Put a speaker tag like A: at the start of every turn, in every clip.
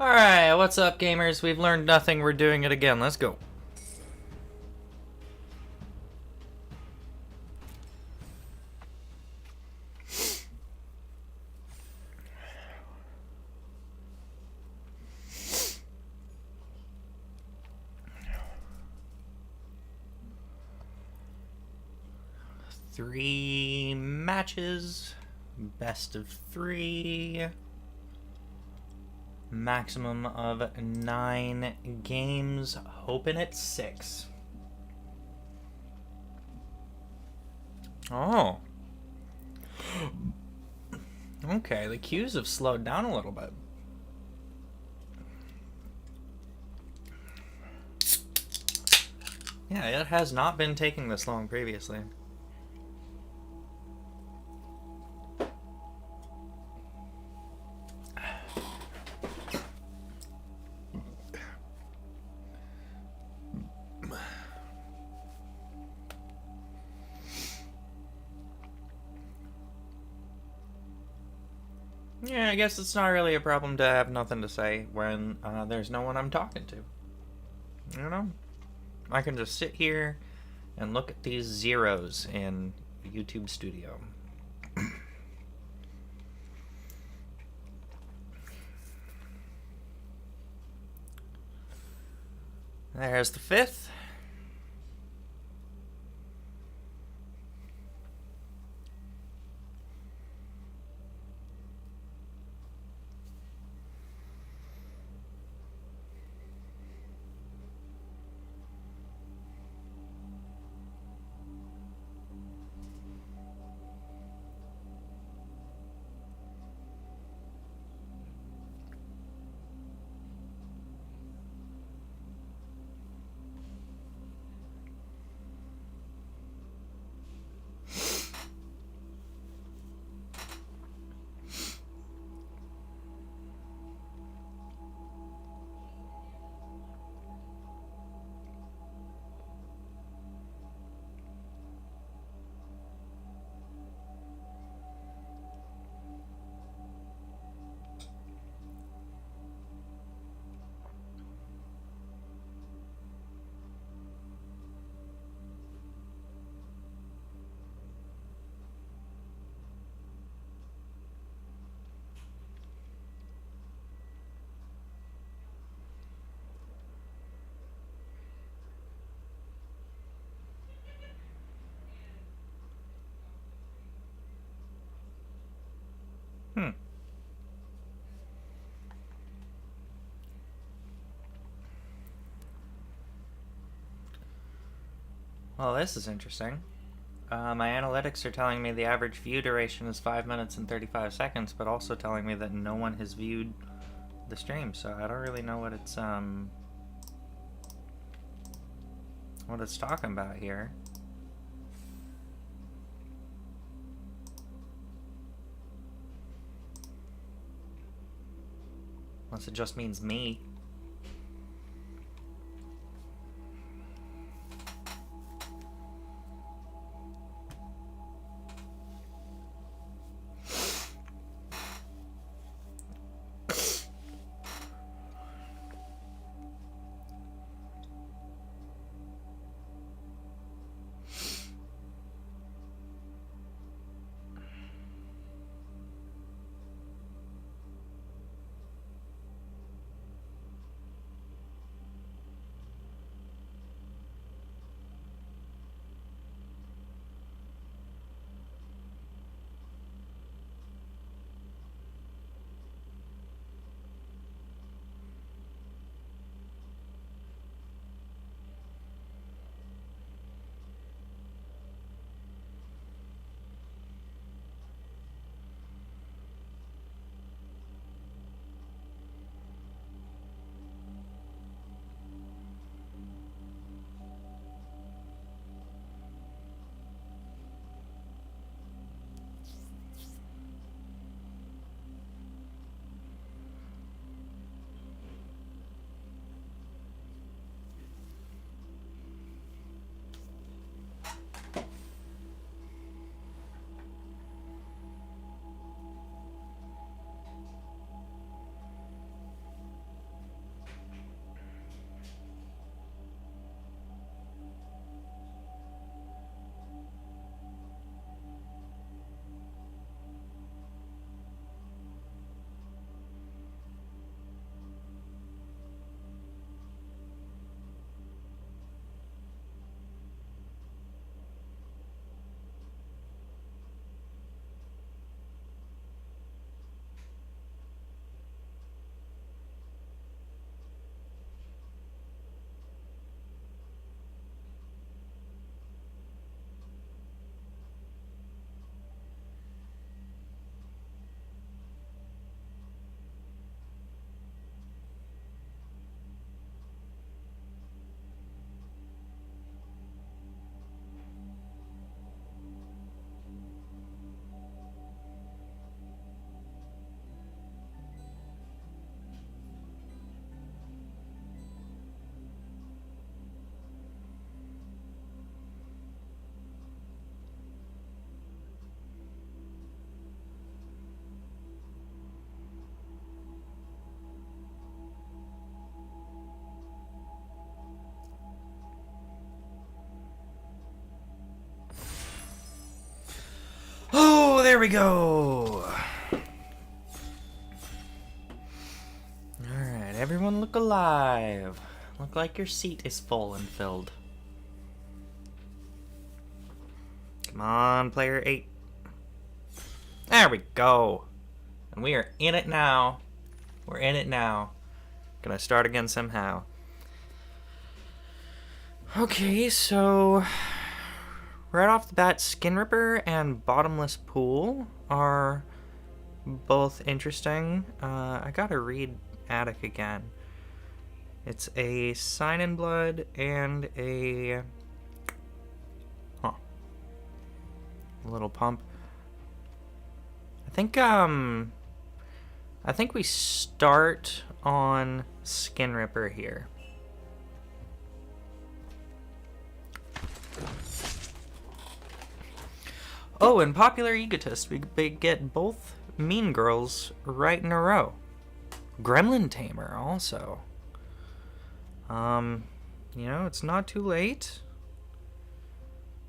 A: Alright, what's up, gamers? We've learned nothing, we're doing it again. Let's go. Three matches, best of three, maximum of 9 games, hoping it's 6. Oh. Okay, the queues have slowed down a little bit. Yeah, it has not been taking this long previously. Yeah, I guess it's not really a problem to have nothing to say when there's no one I'm talking to. You know? I can just sit here and look at these zeros in YouTube Studio. There's the 5th. Hmm. Well, this is interesting. My analytics are telling me the average view duration is 5 minutes and 35 seconds, but also telling me that no one has viewed the stream, so I don't really know what it's talking about here. Unless it just means me. There we go. Alright, everyone look alive. Look like your seat is full and filled. Come on, player 8. There we go. And we are in it now. We're in it now. Gonna start again somehow. Okay, so right off the bat, Skin Ripper and Bottomless Pool are both interesting. I gotta read Attic again. It's a Sign in Blood and a little pump. I think we start on Skin Ripper here. Oh, and Popular Egotist, we get both Mean Girls right in a row. Gremlin Tamer also. You know, it's not too late.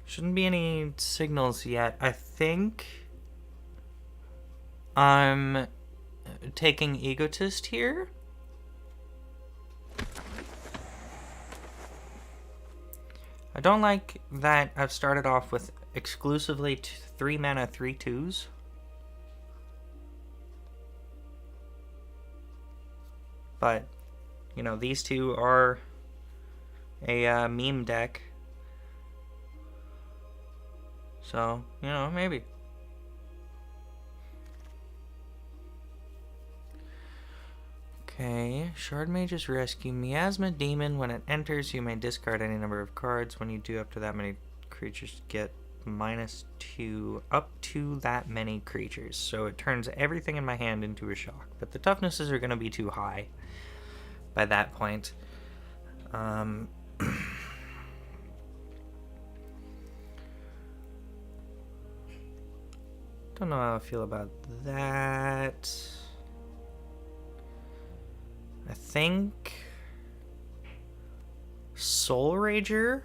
A: Shouldn't be any signals yet. I think I'm taking Egotist here. I don't like that I've started off with exclusively 3 mana 3/2s. But, you know, these two are a meme deck. So, you know, maybe. Okay, Shard Mage's Rescue. Miasma Demon. When it enters, you may discard any number of cards. When you do, up to that many creatures get -2 up to that many creatures. So it turns everything in my hand into a shock. But the toughnesses are going to be too high by that point. Don't know how I feel about that. I think Soul Rager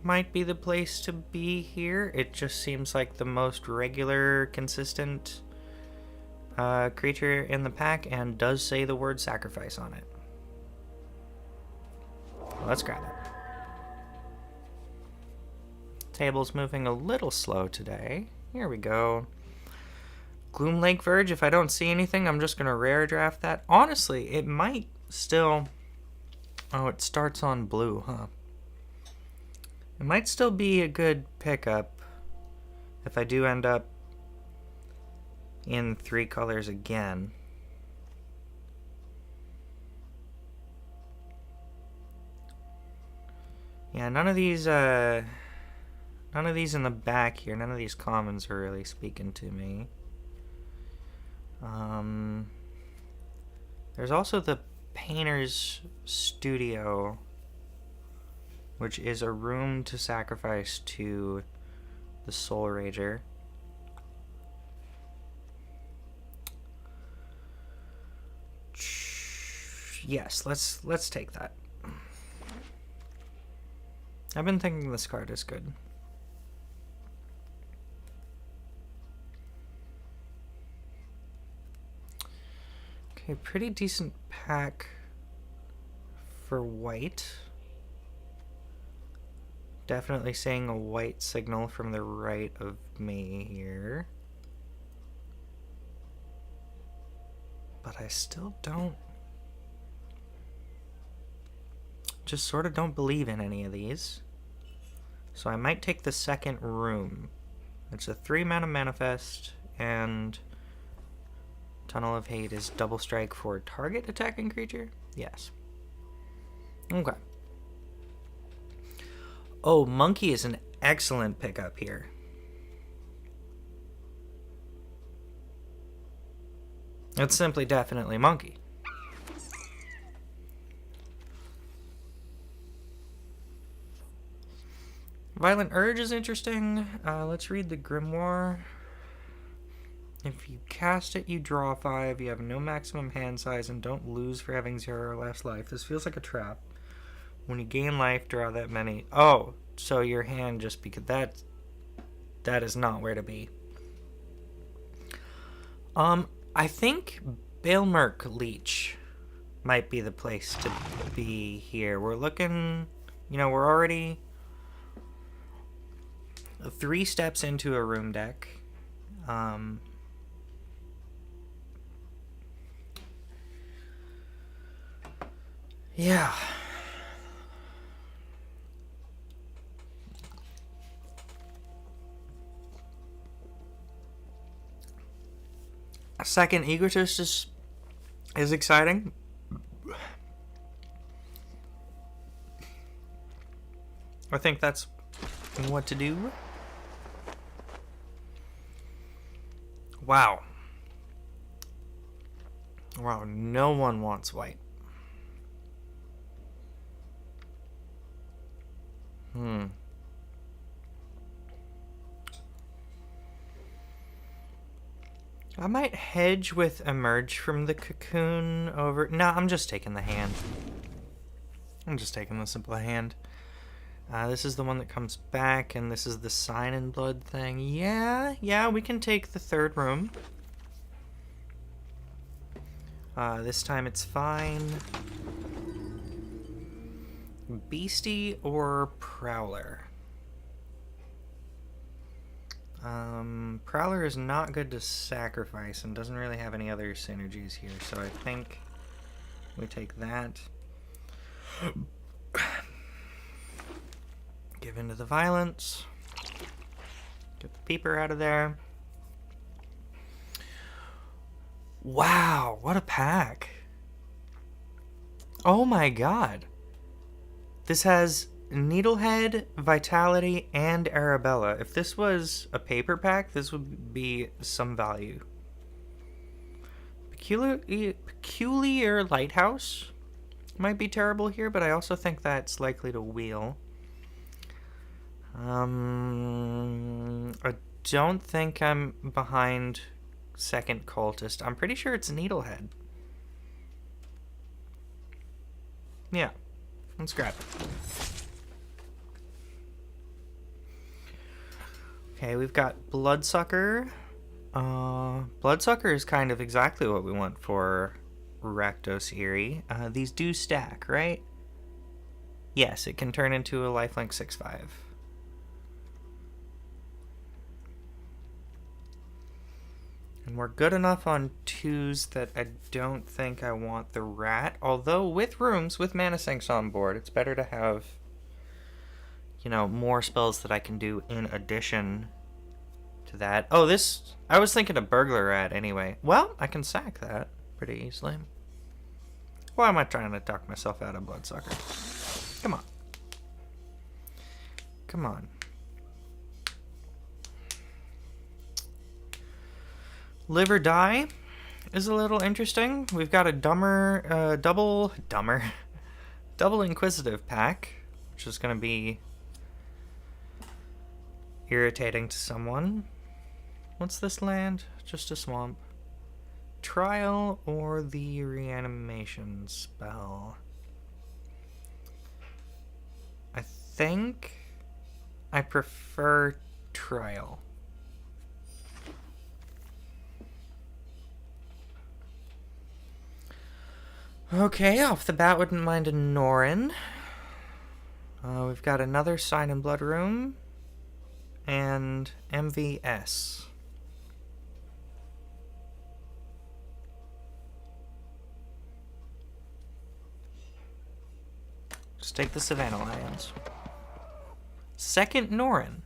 A: might be the place to be here. It just seems like the most regular, consistent creature in the pack and does say the word sacrifice on it. Let's grab it. Table's moving a little slow today. Here we go. Gloom Lake Verge. If I don't see anything, I'm just going to rare draft that. Honestly, it might still... Oh, it starts on blue, huh? It might still be a good pickup if I do end up in 3 colors again. Yeah, none of these in the back here, none of these commons are really speaking to me. There's also the Painter's Studio, which is a room to sacrifice to the Soul Rager. Yes, let's take that. I've been thinking this card is good. Okay, pretty decent pack for white. Definitely seeing a white signal from the right of me here. But I still don't... just sort of don't believe in any of these. So I might take the second room. It's a 3 mana manifest, and Tunnel of Hate is double strike for target attacking creature? Yes. Okay. Oh, Monkey is an excellent pickup here. It's simply definitely Monkey. Violent Urge is interesting. Let's read the Grimoire. If you cast it, you draw 5. You have no maximum hand size and don't lose for having 0 or less life. This feels like a trap. When you gain life, draw that many. Oh, so your hand just because that is not where to be. I think Bailmerk Leech might be the place to be here. We're looking, we're already 3 steps into a room deck. Yeah. A second Egotist is exciting. I think that's what to do. Wow. Wow, no one wants white. I might hedge with Emerge from the Cocoon over... No, I'm just taking the hand. I'm just taking the simple hand. This is the one that comes back, and this is the Sign in Blood thing. Yeah, we can take the 3rd room. This time it's fine. Beastie or Prowler? Prowler is not good to sacrifice and doesn't really have any other synergies here, so I think we take that. Give into the violence. Get the peeper out of there. Wow, what a pack. Oh my god. This has Needlehead, Vitality, and Arabella. If this was a paper pack, this would be some value. Peculiar Lighthouse might be terrible here, but I also think that's likely to wheel. I don't think I'm behind second Cultist. I'm pretty sure it's Needlehead. Yeah, let's grab it. Okay, we've got Bloodsucker. Bloodsucker is kind of exactly what we want for Rakdos Eerie. These do stack, right? Yes, it can turn into a lifelink 6/5. And we're good enough on 2s that I don't think I want the rat. Although with rooms, with mana sinks on board, it's better to have, more spells that I can do in addition to that. Oh, I was thinking of Burglar Rat anyway. Well, I can sack that pretty easily. Why am I trying to talk myself out of Bloodsucker? Come on. Come on. Live or Die is a little interesting. We've got a double Inquisitive pack, which is going to be irritating to someone. What's this land? Just a swamp. Trial or the Reanimation spell? I think I prefer Trial. Okay, off the bat, wouldn't mind a Norin. We've got another Sign in Blood room. And MVS. Just take the Savannah Lions. Second Norin.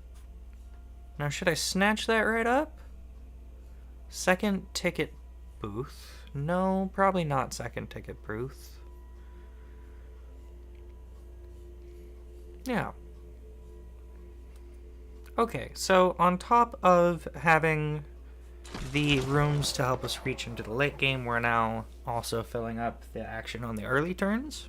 A: Now, should I snatch that right up? Second Ticket Booth. No, probably not second Ticket Booth. Yeah. Okay, so on top of having the rooms to help us reach into the late game, we're now also filling up the action on the early turns.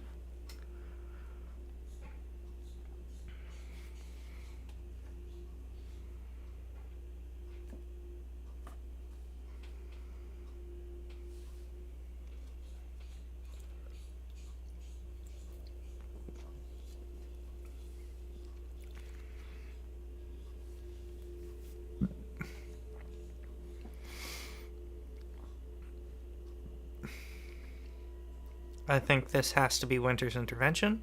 A: I think this has to be Winter's Intervention.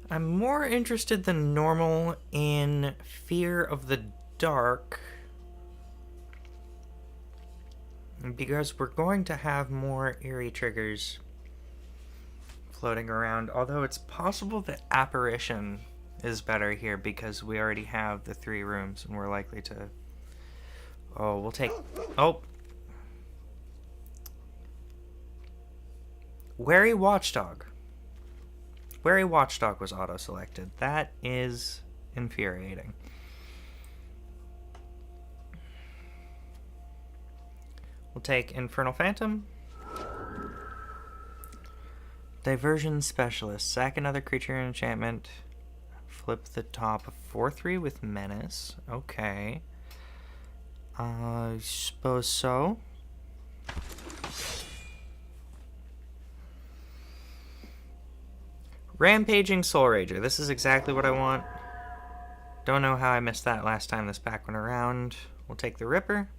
A: I'm more interested than normal in Fear of the Dark, because we're going to have more eerie triggers floating around, although it's possible that Apparition is better here because we already have the 3 rooms and we're likely to... Oh, we'll take... Oh! Wary Watchdog. Wary Watchdog was auto-selected. That is infuriating. We'll take Infernal Phantom. Diversion Specialist. Sack another creature in enchantment. Flip the top of 4/3 with Menace. Okay. I suppose so. Rampaging Soul Rager. This is exactly what I want. Don't know how I missed that last time this pack went around. We'll take the Ripper.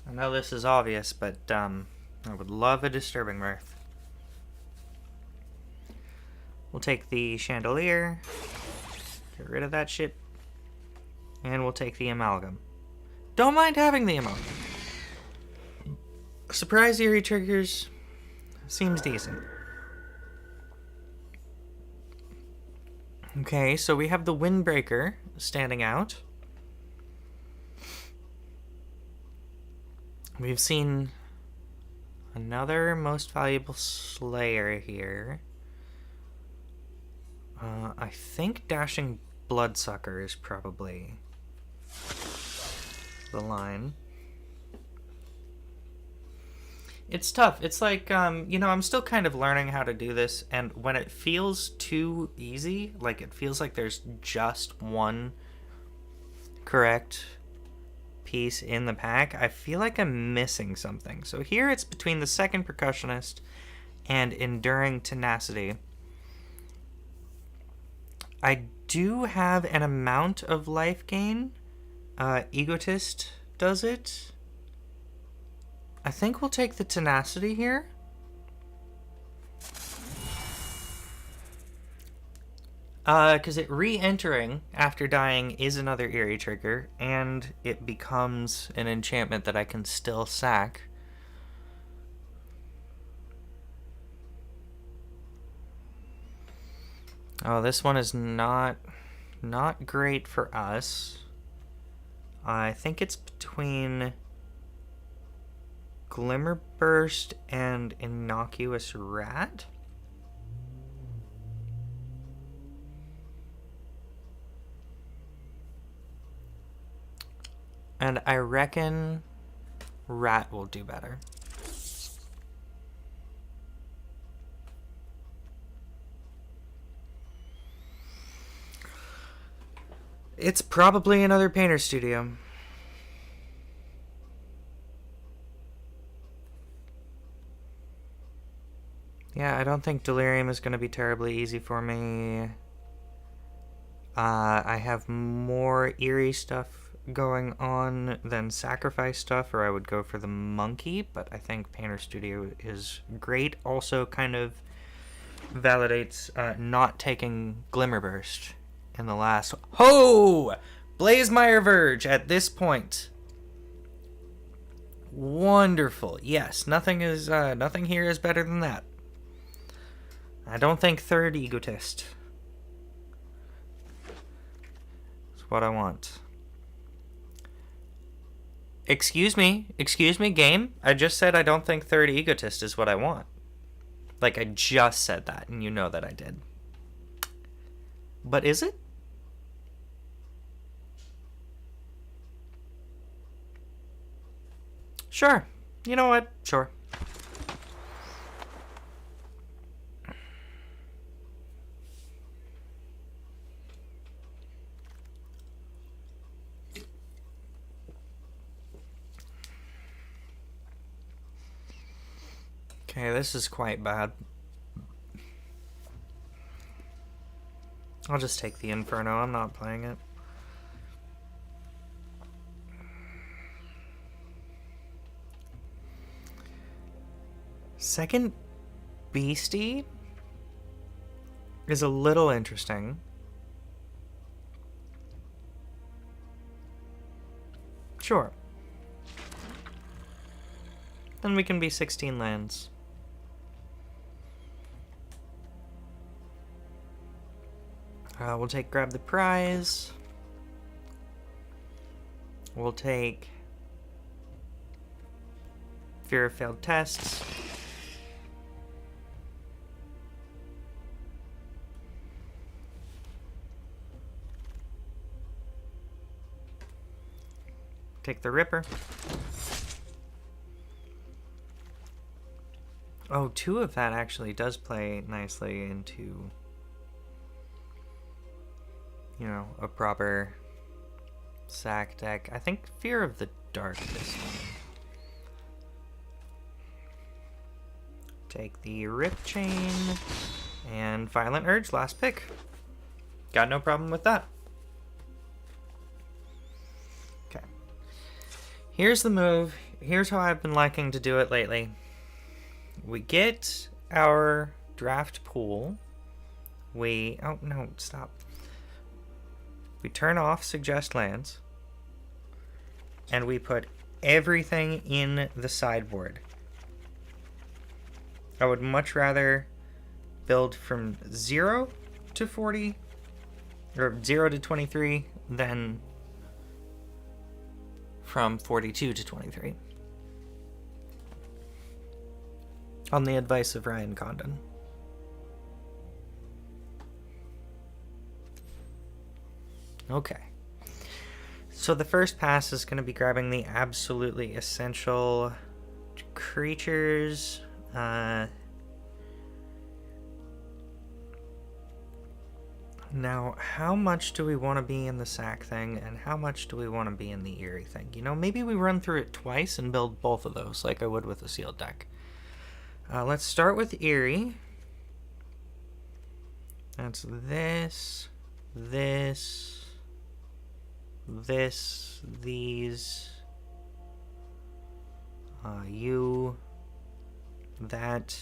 A: I know this is obvious, but I would love a Disturbing Mirth. We'll take the Chandelier. Get rid of that shit. And we'll take the Amalgam. Don't mind having the Amalgam. Surprise eerie triggers. Seems decent. Okay, so we have the Windbreaker standing out. We've seen another Most Valuable Slayer here. I think Dashing Bloodsucker is probably the line. It's tough. It's like, I'm still kind of learning how to do this, and when it feels too easy, like it feels like there's just one correct piece in the pack, I feel like I'm missing something. So here it's between the second Percussionist and Enduring Tenacity. I do have an amount of life gain. Egotist does it. I think we'll take the Tenacity here. Because it re-entering after dying is another eerie trigger, and it becomes an enchantment that I can still sack. Oh, this one is not great for us. I think it's between Glimmerburst and Innocuous Rat. And I reckon Rat will do better. It's probably another Painter Studio. Yeah, I don't think Delirium is going to be terribly easy for me. I have more eerie stuff going on than Sacrifice stuff, or I would go for the Monkey, but I think Painter Studio is great. Also kind of validates not taking Glimmerburst in the last... Ho! Blazemire Verge at this point. Wonderful. Yes, nothing here is better than that. I don't think third Egotist is what I want. Excuse me, game. I just said I don't think third Egotist is what I want. Like, I just said that, and you know that I did. But is it? Sure. You know what? Sure. Okay, this is quite bad. I'll just take the Inferno. I'm not playing it. Second Beastie is a little interesting. Sure. Then we can be 16 lands. We'll take Grab the Prize. We'll take Fear of Failed Tests. Take the Ripper. Oh, 2 of that actually does play nicely into, you know, a proper sack deck. I think Fear of the Dark this one. Take the Rip Chain and Violent Urge, last pick. Got no problem with that. Okay. Here's the move. Here's how I've been liking to do it lately. We get our draft pool. Oh no, stop. We turn off Suggest Lands. And we put everything in the sideboard. I would much rather build from 0 to 40, or 0 to 23, than from 42 to 23. On the advice of Ryan Condon. Okay. So the first pass is going to be grabbing the absolutely essential creatures. Now, how much do we want to be in the sack thing, and how much do we want to be in the Eerie thing? You know, maybe we run through it twice and build both of those, like I would with a sealed deck. Let's start with Eerie. That's this, these, you, that.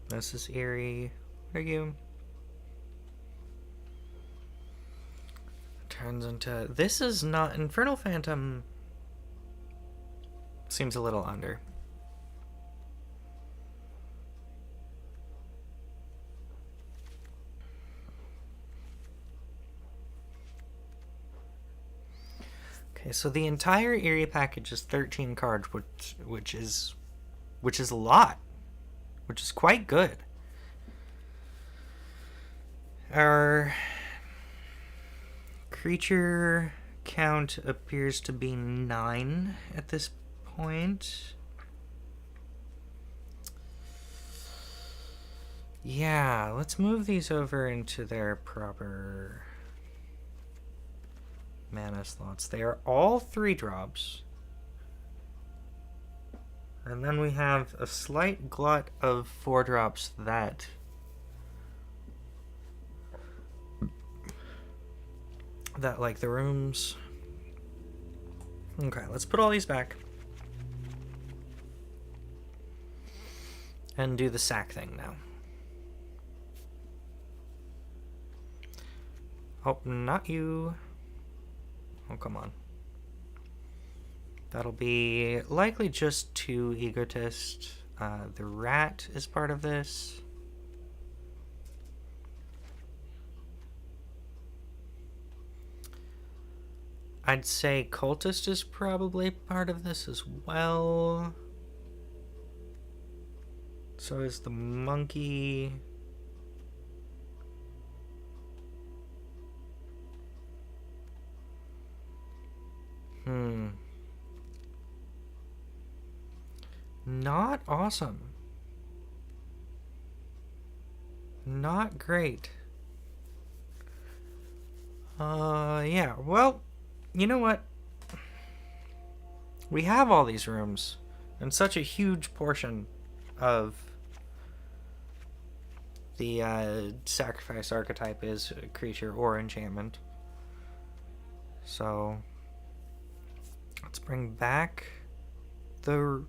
A: This is Eerie. What are you? Turns into... This is not... Infernal Phantom seems a little under. Okay, so the entire Eerie package is 13 cards, which is a lot. Which is quite good. Our creature count appears to be 9 at this point. Yeah, let's move these over into their proper mana slots. They are all 3-drops. And then we have a slight glut of 4-drops that like the rooms. Okay, let's put all these back. And do the sack thing now. Oh, not you. Oh, come on. That'll be likely just 2 Egotist. The rat is part of this. I'd say Cultist is probably part of this as well. So is the monkey. Not awesome. not great. Yeah, well, you know what? We have all these rooms, and such a huge portion of the sacrifice archetype is a creature or enchantment. So, let's bring back the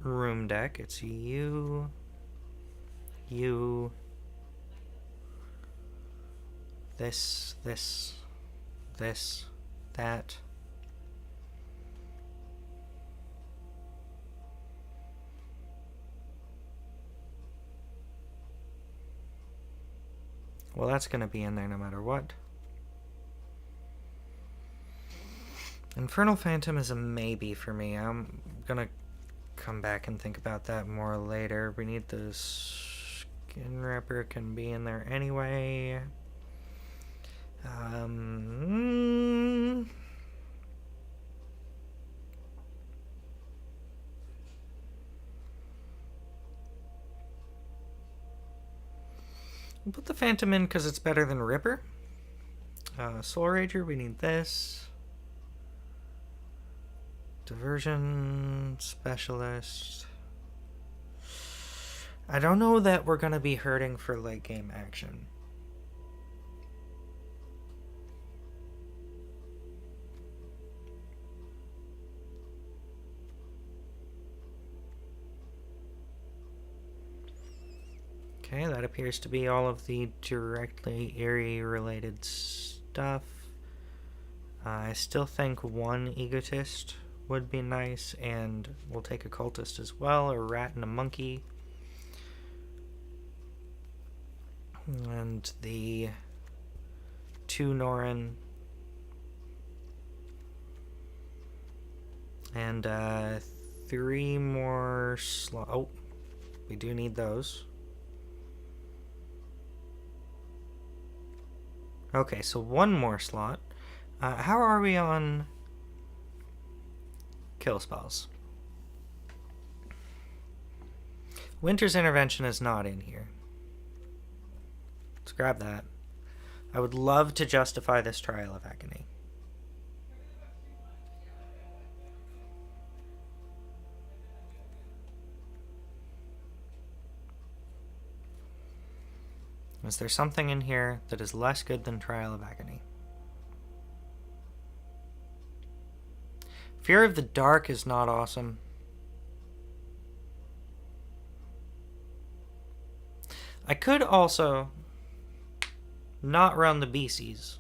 A: room deck. It's you, this, that. Well, that's going to be in there no matter what. Infernal Phantom is a maybe for me. I'm going to come back and think about that more later. We need the Skin Ripper, can be in there anyway. We'll put the Phantom in because it's better than Ripper. Soul Rager, we need this. Diversion Specialist. I don't know that we're going to be hurting for late game action. Okay, that appears to be all of the directly Eerie related stuff. I still think one Egotist would be nice, and we'll take a Cultist as well, a Rat and a Monkey. And the 2 Norin. And 3 more slots. Oh, we do need those. Okay, so 1 more slot. How are we on kill spells? Winter's Intervention is not in here. Let's grab that. I would love to justify this Trial of Agony. Is there something in here that is less good than Trial of Agony? Fear of the Dark is not awesome. I could also not run the BCs.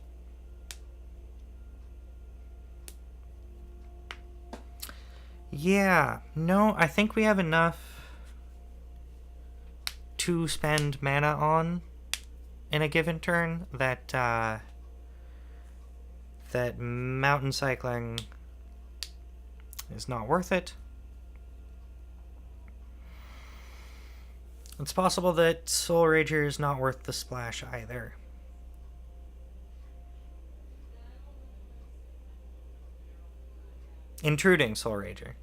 A: Yeah, no, I think we have enough to spend mana on in a given turn that that Mountain Cycling is not worth it. It's possible that Soul Rager is not worth the splash either. Intruding Soul Rager.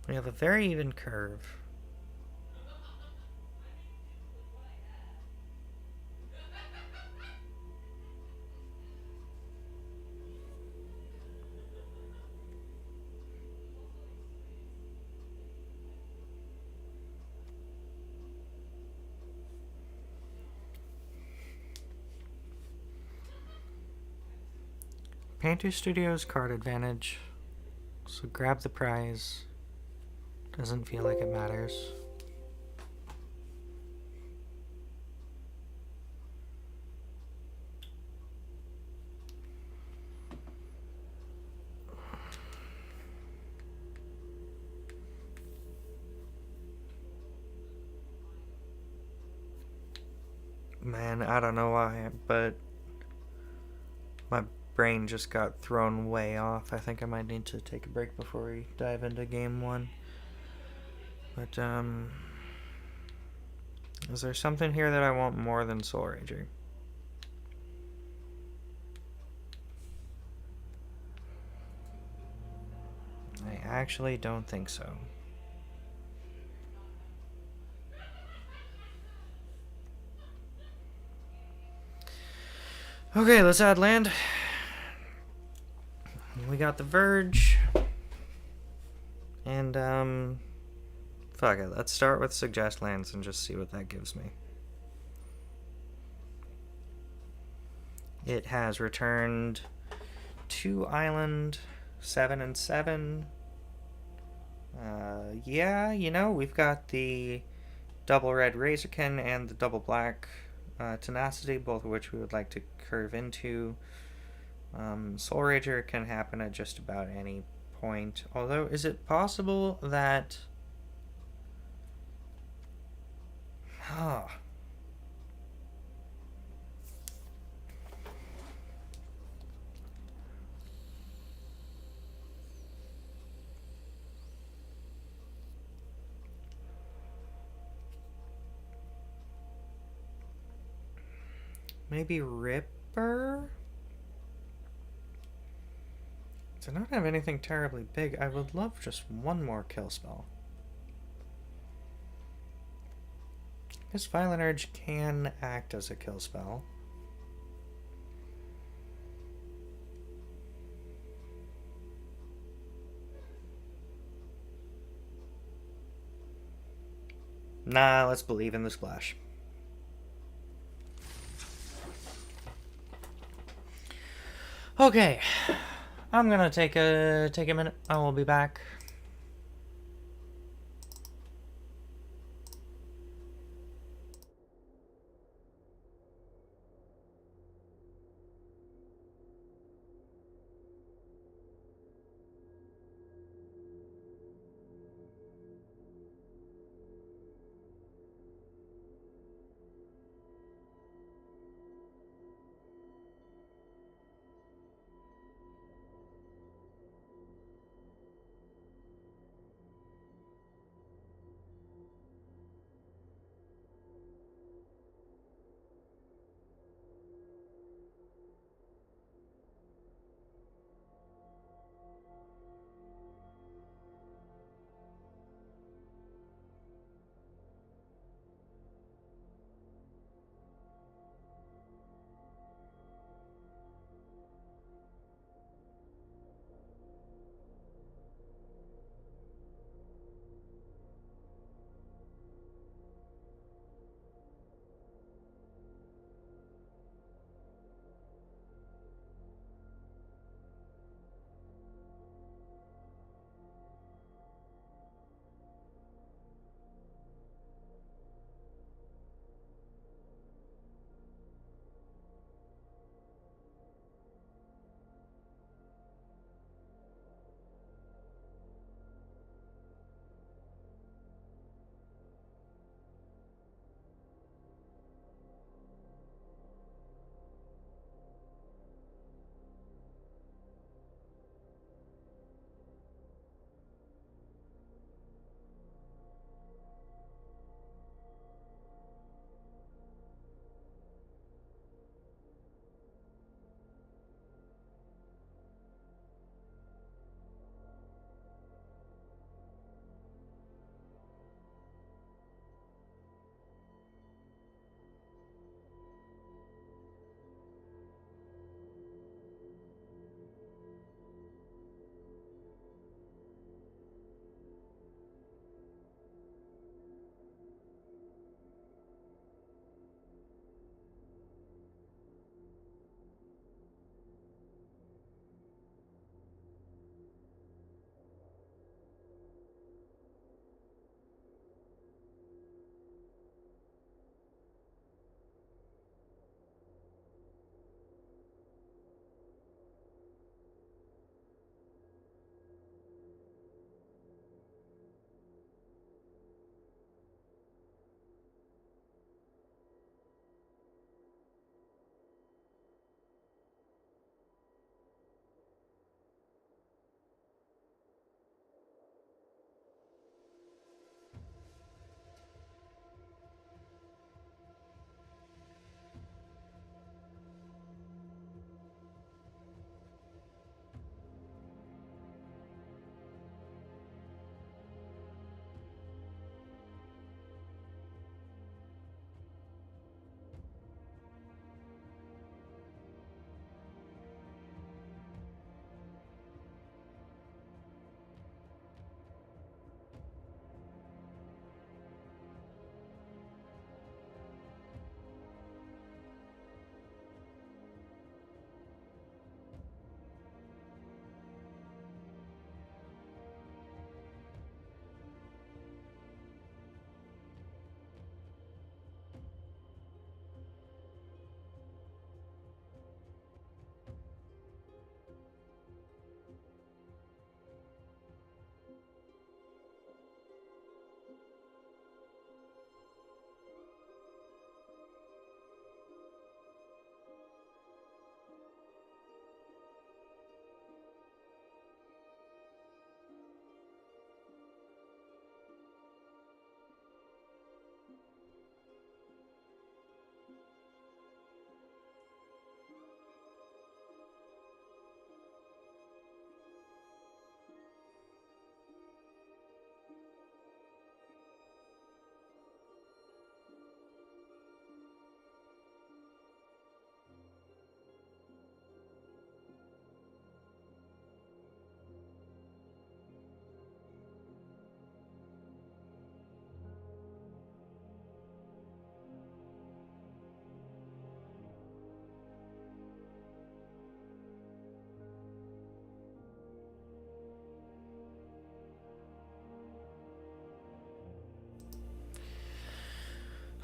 A: We have a very even curve. Painter Studios card advantage. So grab the prize. Doesn't feel like it matters. Man, I don't know why, but my brain just got thrown way off. I think I might need to take a break before we dive into game 1. But, Is there something here that I want more than Soul Rager? I actually don't think so. Okay, let's add land. We got the Verge. And, fuck it. Let's start with suggest lands and just see what that gives me. It has returned 2 island, 7 and 7. Yeah, you know, we've got the double red Razorkin and the double black Tenacity, both of which we would like to curve into. Soul Rager can happen at just about any point. Although, is it possible that... Huh. Maybe Ripper? To not have anything terribly big, I would love just one more kill spell. This Violent Urge can act as a kill spell. Nah, let's believe in the splash. Okay, I'm gonna take a minute. I will be back.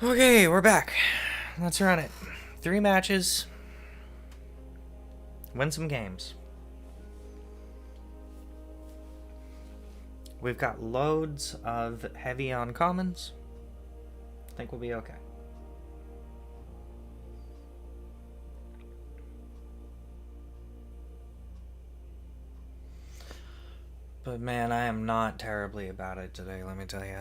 A: Okay, we're back. Let's run it. 3 matches. Win some games. We've got loads of heavy uncommons. I think we'll be okay. But man, I am not terribly about it today, let me tell you.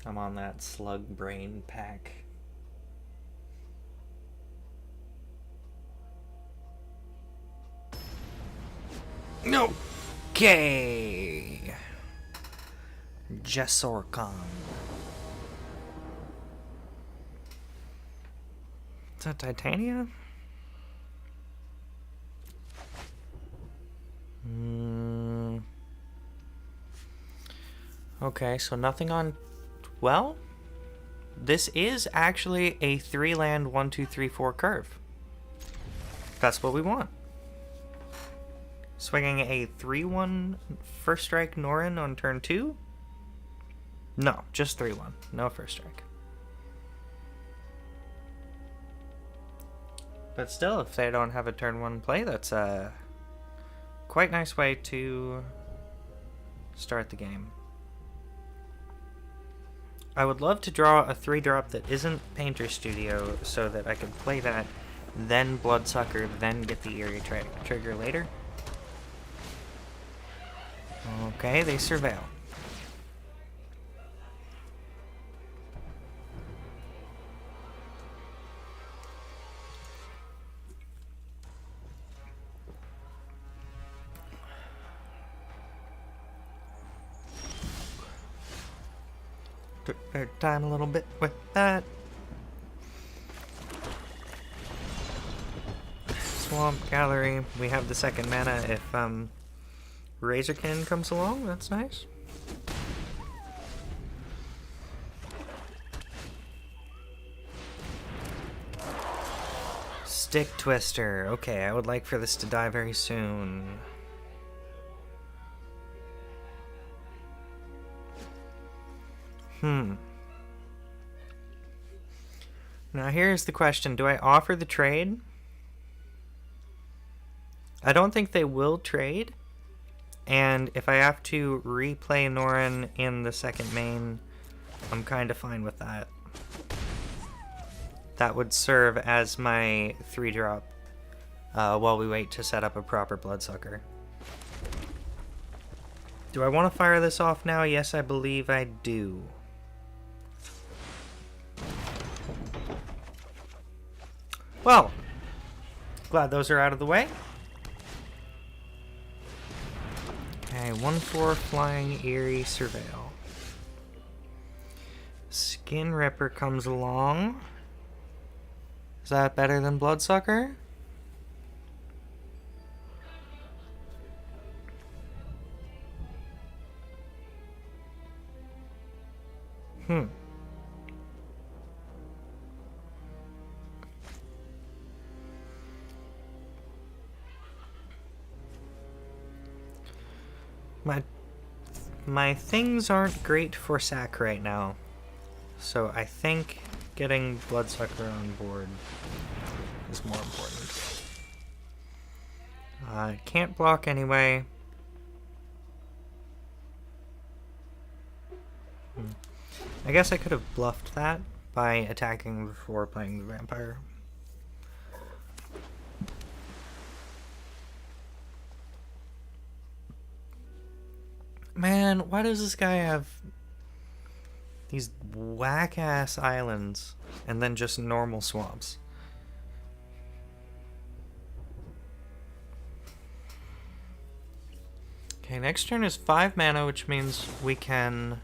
A: I'm on that slug brain pack. No. Okay. Jessorcon. Is that Titania? Okay, so nothing on... Well, this is actually a 3-land 1, 2, 3, 4 curve. That's what we want. Swinging a 3-1 first strike Norin on turn 2? No, just 3-1. No first strike. But still, if they don't have a turn 1 play, that's a quite nice way to start the game. I would love to draw a 3-drop that isn't Painter Studio so that I could play that, then Bloodsucker, then get the Eerie trigger later. Okay, they surveil. Took their time a little bit with that. Swamp Gallery. We have the second mana if Razorkin comes along. That's nice. Stick Twister. Okay, I would like for this to die very soon. Now here's the question. Do I offer the trade? I don't think they will trade. And if I have to replay Norin in the second main, I'm kind of fine with that. That would serve as my 3-drop while we wait to set up a proper Bloodsucker. Do I want to fire this off now? Yes, I believe I do. Well, glad those are out of the way. Okay, 1/4 Flying Eerie Surveil. Skin Ripper comes along. Is that better than Bloodsucker? My things aren't great for sack right now, so I think getting Bloodsucker on board is more important. Can't block anyway. I guess I could have bluffed that by attacking before playing the vampire. Man, why does this guy have these whack-ass islands and then just normal swamps? Okay, next turn is 5 mana, which means we can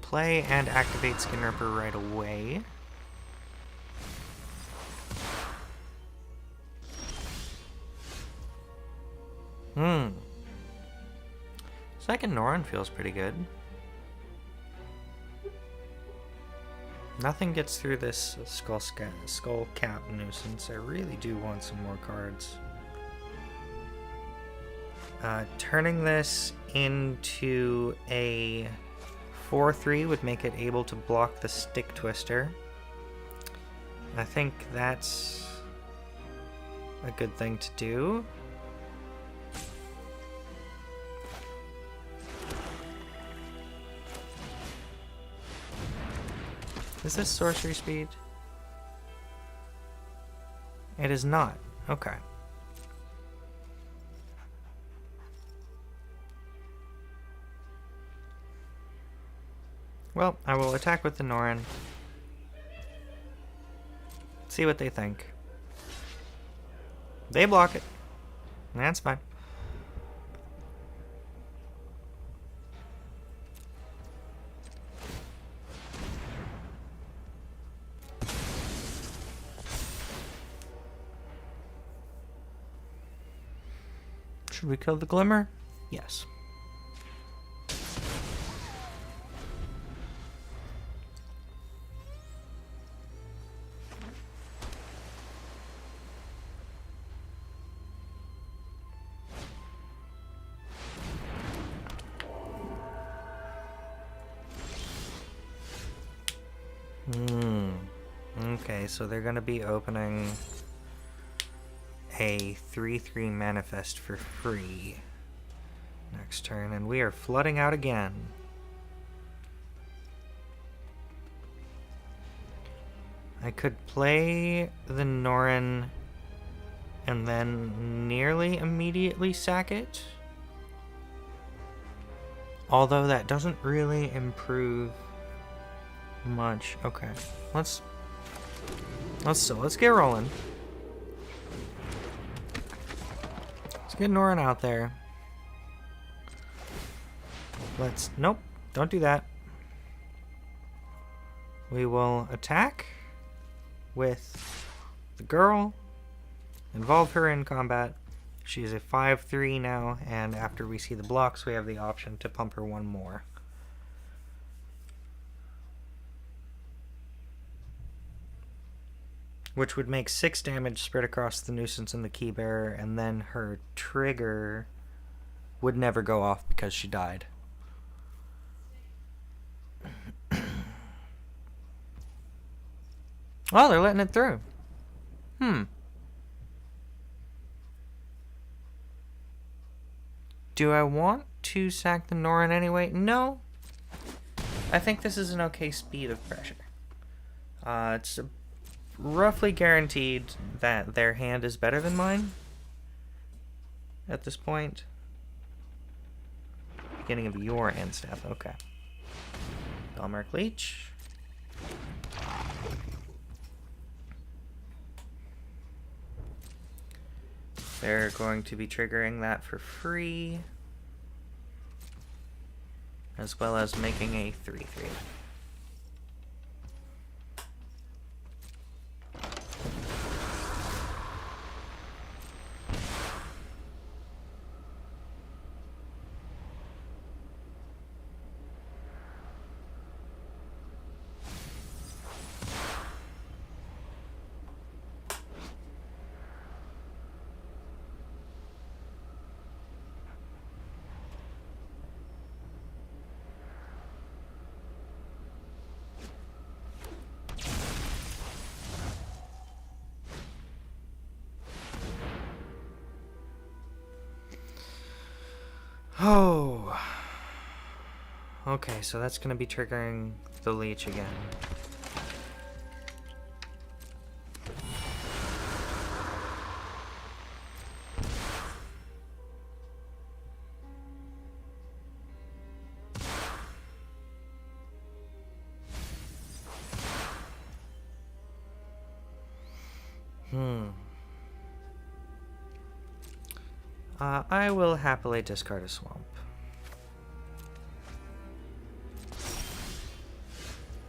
A: play and activate Skin Ripper right away. Second Norin feels pretty good. Nothing gets through this skull cap nuisance. I really do want some more cards. Turning this into a 4/3 would make it able to block the Stick Twister. I think that's a good thing to do. Is this sorcery speed? It is not. Okay. Well, I will attack with the Norin. See what they think. They block it. That's fine. Should we kill the Glimmer? Yes. Okay, so they're going to be opening a 3/3 manifest for free next turn, and we are flooding out again. I could play the Norin and then nearly immediately sack it, although that doesn't really improve much. Okay, let's get rolling. Let's get Norin out there. Nope, don't do that. We will attack with the girl, involve her in combat. She's a 5/3 now, and after we see the blocks, we have the option to pump her one more. Which would make 6 damage spread across the nuisance and the key bearer, and then her trigger would never go off because she died. Oh, they're letting it through. Do I want to sack the Norin anyway? No. I think this is an okay speed of pressure. It's roughly guaranteed that their hand is better than mine at this point. Beginning of your end step, okay. Belmark Leech. They're going to be triggering that for free, as well as making a 3/3. Oh. Okay, so that's going to be triggering the leech again. I will happily discard a swamp.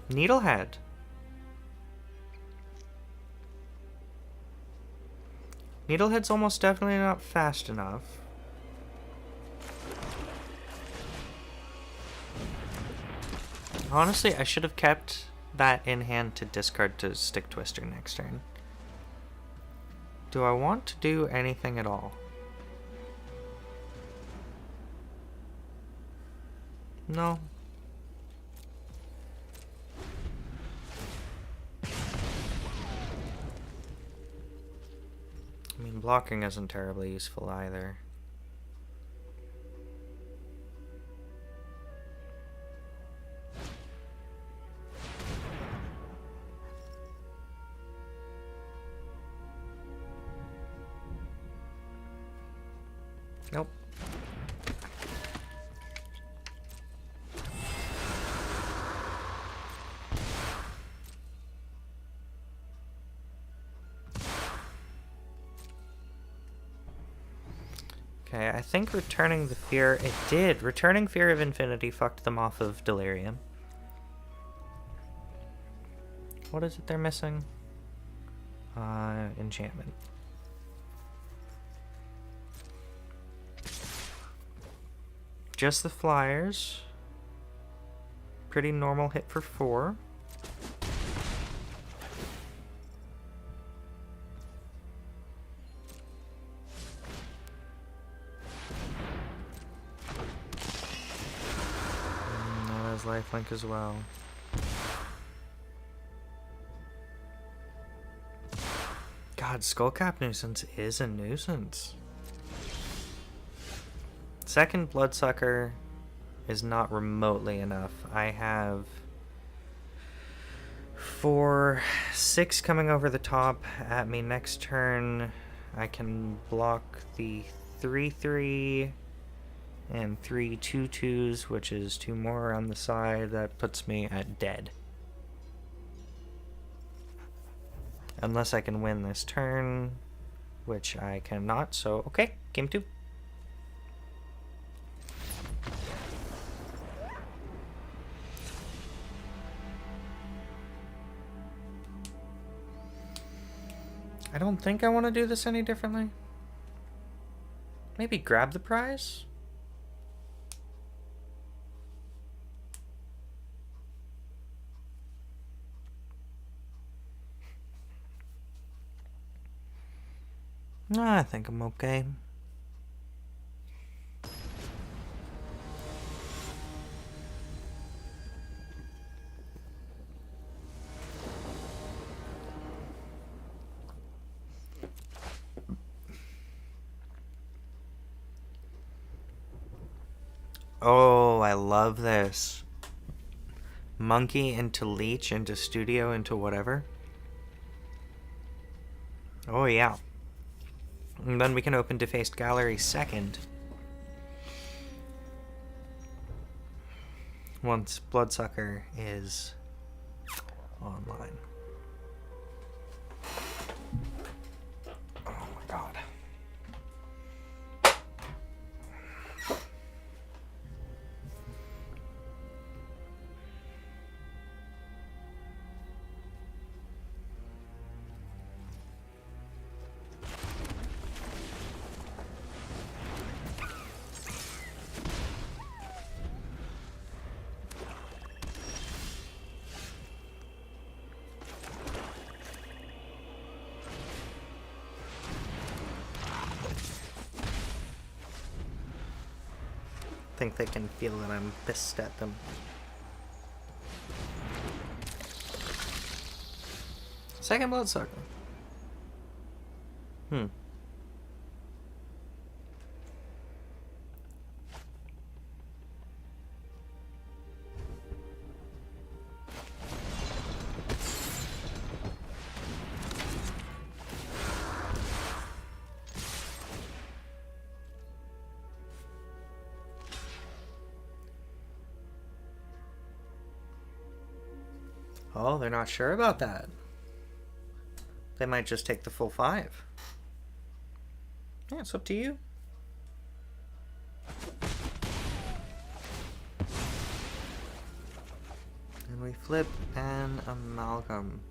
A: Needlehead. Needlehead's almost definitely not fast enough. Honestly, I should have kept that in hand to discard to Stick Twister next turn. Do I want to do anything at all? No. I mean, blocking isn't terribly useful either. Nope. Okay, I think returning the fear... It did! Returning Fear of Infinity fucked them off of Delirium. What is it they're missing? Enchantment. Just the flyers. Pretty normal hit for 4. That has lifelink as well. God, Skullcap Nuisance is a nuisance. Second Bloodsucker is not remotely enough. I have 4, 6 coming over the top at me next turn. I can block the 3/3 and 3 2/2s, which is 2 more on the side. That puts me at dead. Unless I can win this turn, which I cannot, so okay, game 2. I don't think I want to do this any differently. Maybe grab the prize? Nah, I think I'm okay. Oh, I love this. Monkey into Leech into Studio into whatever. Oh, yeah. And then we can open Defaced Gallery second. Once Bloodsucker is online. Oh my god. I think they can feel that I'm pissed at them. Second Bloodsucker. Oh, they're not sure about that. They might just take the full 5. Yeah, it's up to you. And we flip an Amalgam.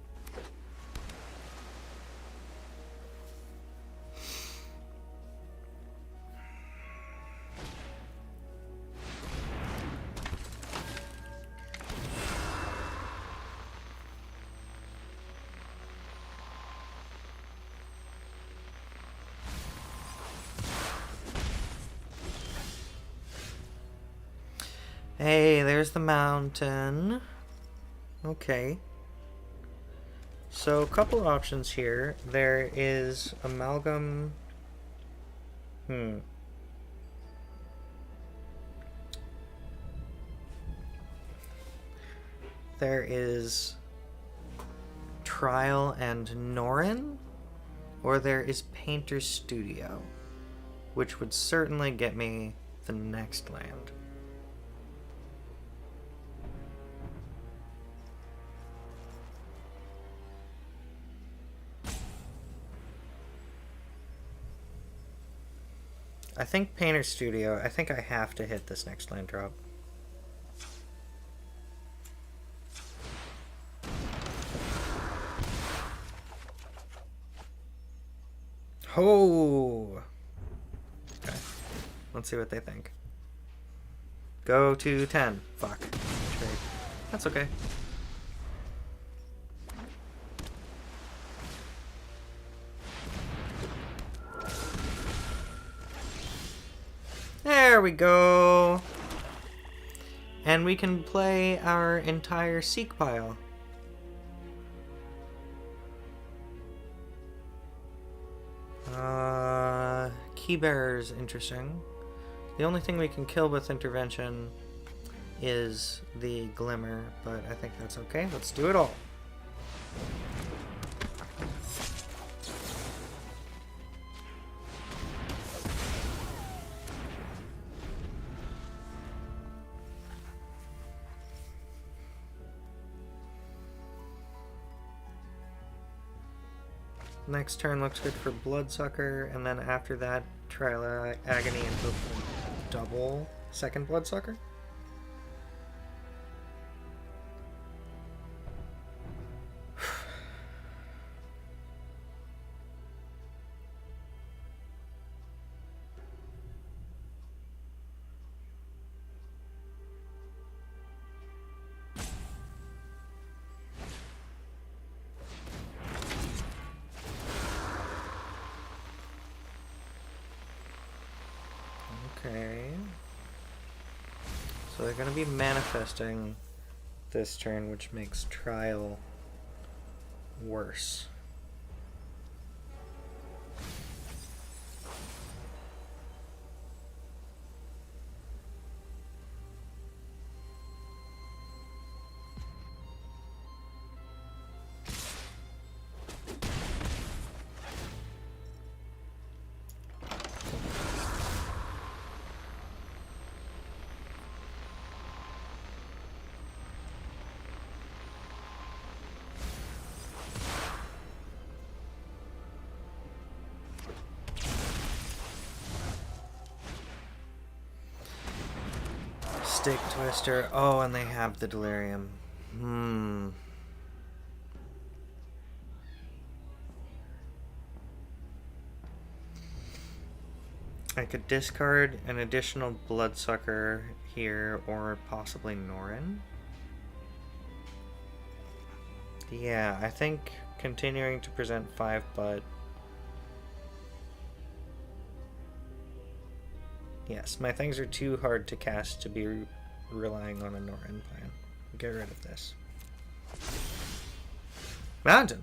A: Hey, there's the mountain. Okay. So, a couple options here. There is amalgam. There is Trial and Norin, or there is Painter's Studio, which would certainly get me the next land. I think Painter's Studio, I think I have to hit this next land drop. Oh! Okay. Let's see what they think. Go to 10. Fuck. Trade. That's okay. There we go! And we can play our entire Seek pile. Keybearer's interesting. The only thing we can kill with intervention is the Glimmer, but I think that's okay. Let's do it all. Next turn looks good for Bloodsucker, and then after that, Trial Agony and hopefully double second Bloodsucker. Okay. So they're going to be manifesting this turn, which makes Trial worse. Stick Twister. Oh, and they have the Delirium. I could discard an additional Bloodsucker here, or possibly Norin. Yeah, I think continuing to present 5, but... Yes, my things are too hard to cast to be relying on a Norin plan. Get rid of this. Mountain!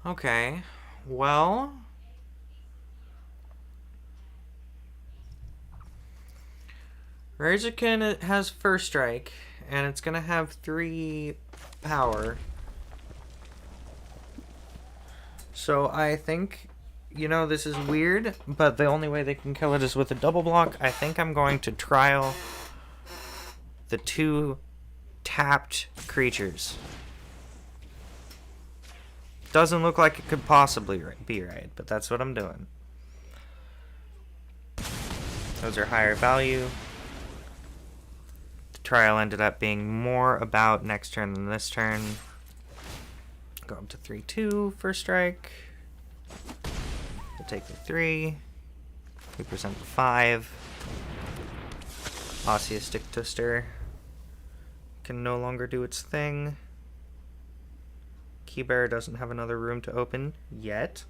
A: Okay. Well... Razakin has First Strike, and it's gonna have 3 power. So I think, you know, this is weird, but the only way they can kill it is with a double block. I think I'm going to trial the 2 tapped creatures. Doesn't look like it could possibly be right, but that's what I'm doing. Those are higher value. The trial ended up being more about next turn than this turn. Go up to 3/2 First Strike. We'll take the 3. We present the 5. Osseous Stick Twister can no longer do its thing. Key Bear doesn't have another room to open yet.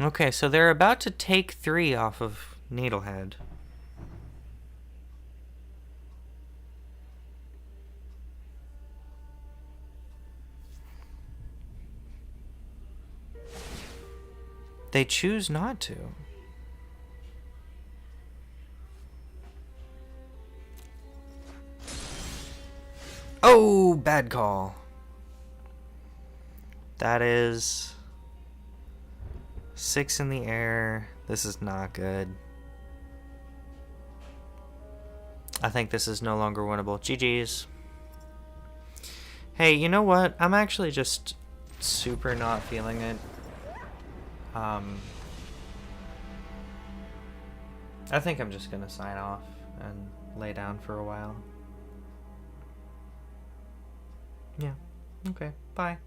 A: Okay, so they're about to take 3 off of Needlehead. They choose not to. Oh, bad call. That is 6 in the air. This is not good. I think this is no longer winnable. GG's. Hey, you know what? I'm actually just super not feeling it. I think I'm just gonna sign off and lay down for a while. Yeah. Okay. Bye.